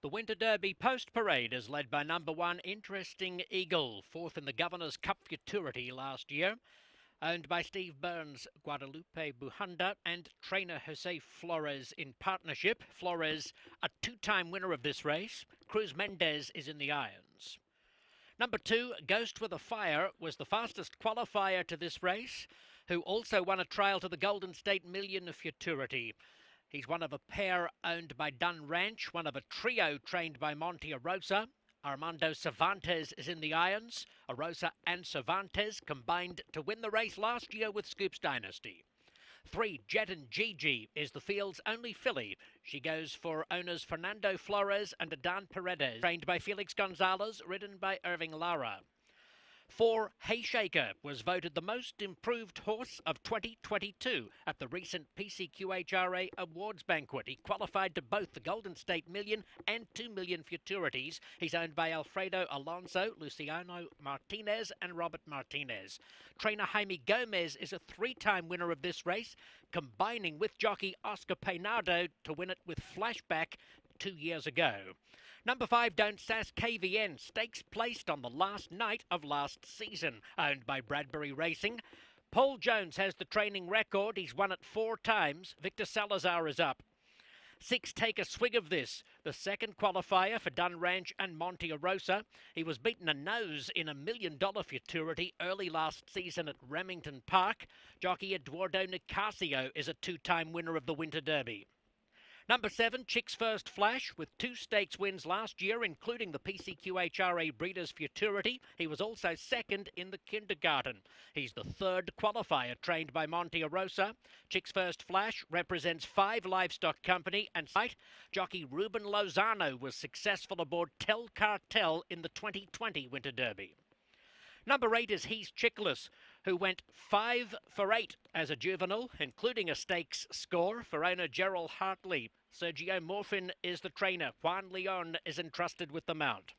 The Winter Derby post-parade is led by number 1 Interesting Eagle, fourth in the Governor's Cup Futurity last year. Owned by Steve Burns, Guadalupe Bujanda and trainer Jose Flores in partnership. Flores, a two-time winner of this race. Cruz Mendez is in the irons. Number 2, Ghost with a Fire, was the fastest qualifier to this race, who also won a trial to the Golden State Million Futurity. He's one of a pair owned by Dunn Ranch, one of a trio trained by Monty Arrossa. Armando Cervantes is in the irons. Arrossa and Cervantes combined to win the race last year with Scoops Dynasty. 3, JETTIN GIGI is the field's only filly. She goes for owners Fernando, Flores and Adan Paredes, trained by Felix Gonzalez, ridden by Irving, Lara. 4, Hayshaker was voted the most improved horse of 2022 at the recent PCQHRA Awards banquet. He qualified to both the Golden State Million and 2 Million Futurities. He's owned by Alfredo Alonso, Luciano Martinez and Robert Martinez. Trainer Jaime Gomez is a 3-time winner of this race, combining with jockey Oscar Peinado to win it with Flashback 2 years ago. Number 5, Don't Sass KVN, stakes placed on the last night of last season, owned by Bradbury Racing. Paul Jones has the training record. He's won it 4 times. Victor Salazar is up. 6, Take a Swig of This, the second qualifier for Dunn Ranch and Monty Arrossa. He was beaten a nose in a $1 million futurity early last season at Remington Park. Jockey Eduardo Nicasio is a 2-time winner of the Winter Derby. Number 7, Chick's First Flash, with 2 stakes wins last year, including the PCQHRA Breeders' Futurity. He was also second in the Kindergarten. He's the 3rd qualifier trained by Monty Arrossa. Chick's First Flash represents 5 livestock company and site. Jockey Ruben Lozano was successful aboard Tel Cartel in the 2020 Winter Derby. Number 8 is He's CHICKLESS, who went 5 for 8 as a juvenile, including a stakes score for owner Jeryl Hartley. Sergio Morfin is the trainer. Juan Leon is entrusted with the mount.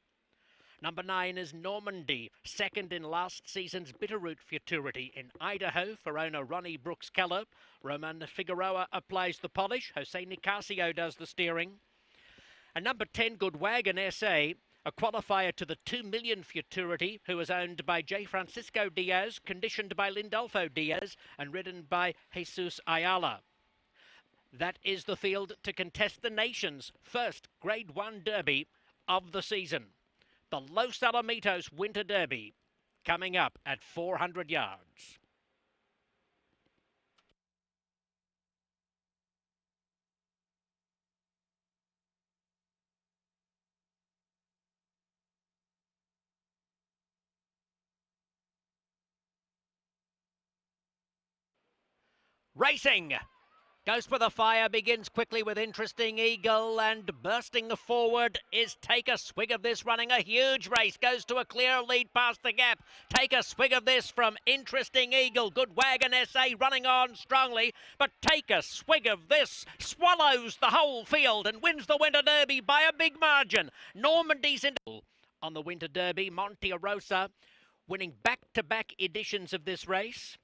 Number 9 is Normandy, second in last season's Bitterroot Futurity in Idaho for owner Ronnie Keller. Roman Figueroa applies the polish. Jose Nicasio does the steering. And number 10, Good Wagon SA, a qualifier to the 2 Million Futurity, who is owned by J. Francisco Diaz, conditioned by Lindolfo Diaz, and ridden by Jesus Ayala. That is the field to contest the nation's first Grade 1 Derby of the season. The Los Alamitos Winter Derby, coming up at 400 yards. Racing! Ghost with a Fire begins quickly with Interesting Eagle, and bursting forward is Take a Swig of This, running a huge race. Goes to a clear lead past the gap. Take a Swig of This from Interesting Eagle. Good Wagon SA running on strongly, but Take a Swig of This swallows the whole field and wins the Winter Derby by a big margin. Normandy's in on the Winter Derby. Monty Arrossa winning back-to-back editions of this race.